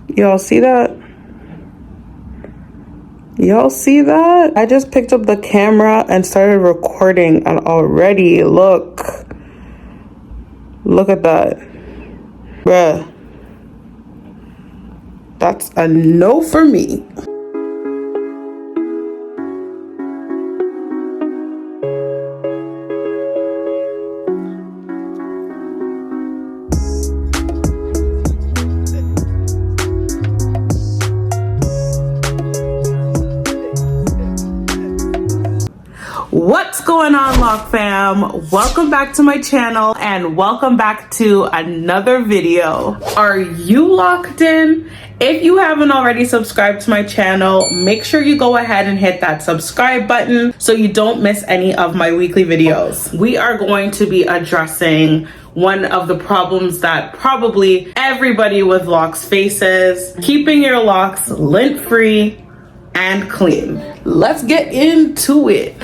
Y'all see that? Y'all see that? I just picked up the camera and started recording, and already look at that. Bruh, that's a no for me. What's going on, Loc fam? Welcome back to my channel and welcome back to another video. Are you locked in? If you haven't already subscribed to my channel, make sure you go ahead and hit that subscribe button so you don't miss any of my weekly videos. We are going to be addressing one of the problems that probably everybody with locks faces: keeping your locks lint-free and clean. Let's get into it.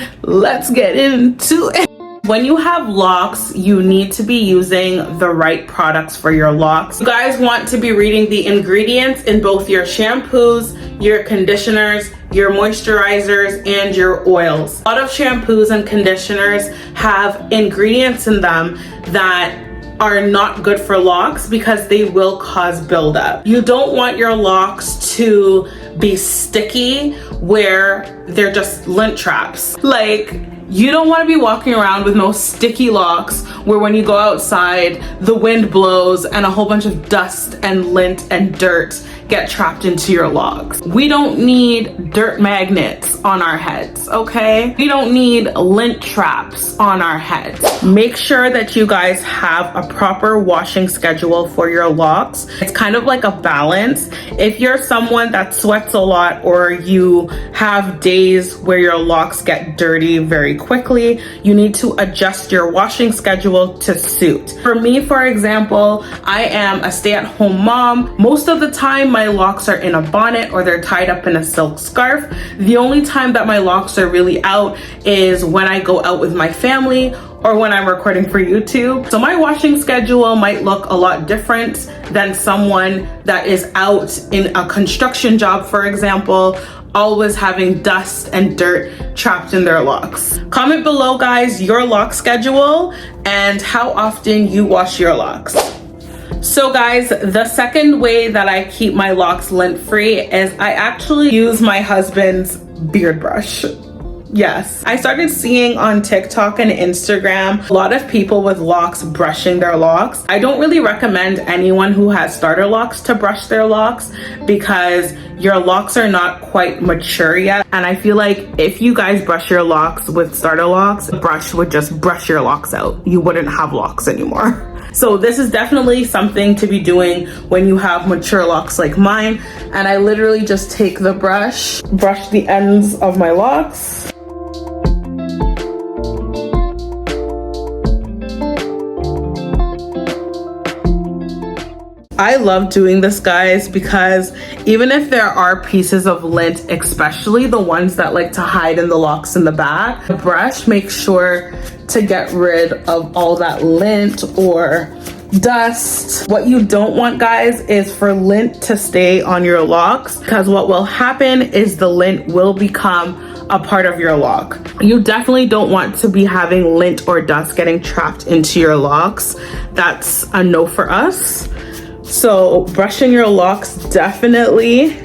When you have locks, you need to be using the right products for your locks. You guys want to be reading the ingredients in both your shampoos, your conditioners, your moisturizers, and your oils. A lot of shampoos and conditioners have ingredients in them that are not good for locks because they will cause buildup. You don't want your locks to be sticky where they're just lint traps. Like, you don't want to be walking around with no sticky locks where when you go outside, the wind blows and a whole bunch of dust and lint and dirt get trapped into your locks. We don't need dirt magnets on our heads, okay? We don't need lint traps on our heads. Make sure that you guys have a proper washing schedule for your locks. It's kind of like a balance. If you're someone that sweats a lot or you have days where your locks get dirty very quickly, you need to adjust your washing schedule to suit. For me, for example, I am a stay-at-home mom. Most of the time, my locks are in a bonnet or they're tied up in a silk scarf. The only time that my locks are really out is when I go out with my family or when I'm recording for YouTube. So my washing schedule might look a lot different than someone that is out in a construction job, for example, always having dust and dirt trapped in their locks. Comment below, guys, your lock schedule and how often you wash your locks. So guys, the second way that I keep my locks lint-free is I actually use my husband's beard brush. Yes, I started seeing on TikTok and Instagram a lot of people with locks brushing their locks. I don't really recommend anyone who has starter locks to brush their locks because your locks are not quite mature yet. And I feel like if you guys brush your locks with starter locks, the brush would just brush your locks out. You wouldn't have locks anymore. So this is definitely something to be doing when you have mature locks like mine. And I literally just take the brush the ends of my locks. I love doing this, guys, because even if there are pieces of lint, especially the ones that like to hide in the locks in the back, the brush makes sure to get rid of all that lint or dust. What you don't want, guys, is for lint to stay on your locks, because what will happen is the lint will become a part of your lock. You definitely don't want to be having lint or dust getting trapped into your locks. That's a no for us. So brushing your locks, definitely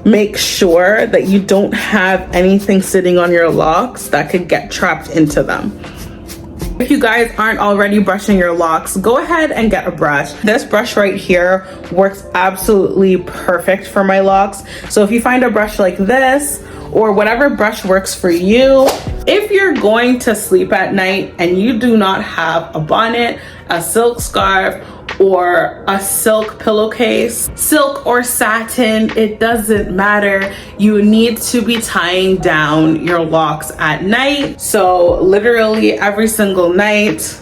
make sure that you don't have anything sitting on your locks that could get trapped into them. If you guys aren't already brushing your locks, go ahead and get a brush. This brush right here works absolutely perfect for my locks. So if you find a brush like this or whatever brush works for you, if you're going to sleep at night and you do not have a bonnet, a silk scarf, or a silk pillowcase, silk or satin, it doesn't matter. You need to be tying down your locks at night. So literally every single night,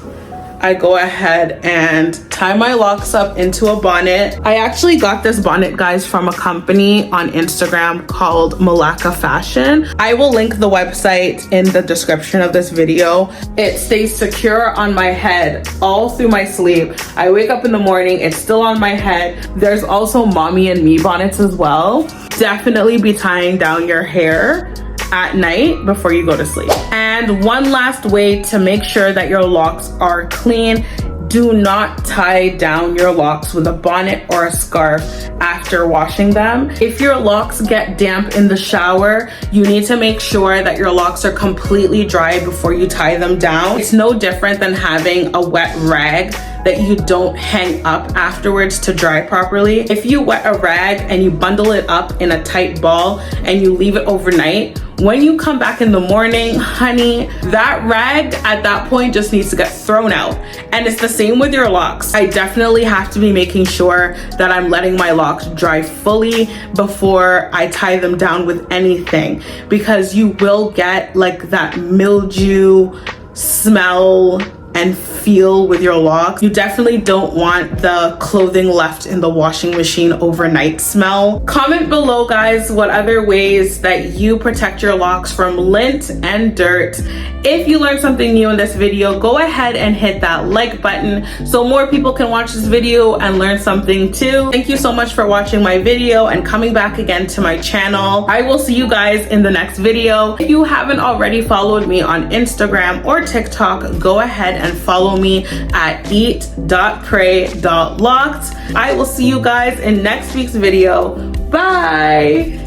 I go ahead and tie my locks up into a bonnet. I actually got this bonnet, guys, from a company on Instagram called Malakah Fashion. I will link the website in the description of this video. It stays secure on my head all through my sleep. I wake up in the morning, it's still on my head. There's also mommy and me bonnets as well. Definitely be tying down your hair at night before you go to sleep. And one last way to make sure that your locks are clean: do not tie down your locks with a bonnet or a scarf after washing them. If your locks get damp in the shower, you need to make sure that your locks are completely dry before you tie them down. It's no different than having a wet rag that you don't hang up afterwards to dry properly. If you wet a rag and you bundle it up in a tight ball and you leave it overnight, when you come back in the morning, honey, that rag at that point just needs to get thrown out. And it's the same with your locks. I definitely have to be making sure that I'm letting my locks dry fully before I tie them down with anything, because you will get like that mildew smell and feel with your locks. You definitely don't want the clothing left in the washing machine overnight smell. Comment below, guys, what other ways that you protect your locks from lint and dirt. If you learned something new in this video, go ahead and hit that like button so more people can watch this video and learn something too. Thank you so much for watching my video and coming back again to my channel. I will see you guys in the next video. If you haven't already followed me on Instagram or TikTok, go ahead and follow me at eat.pray.locked. I will see you guys in next week's video. Bye.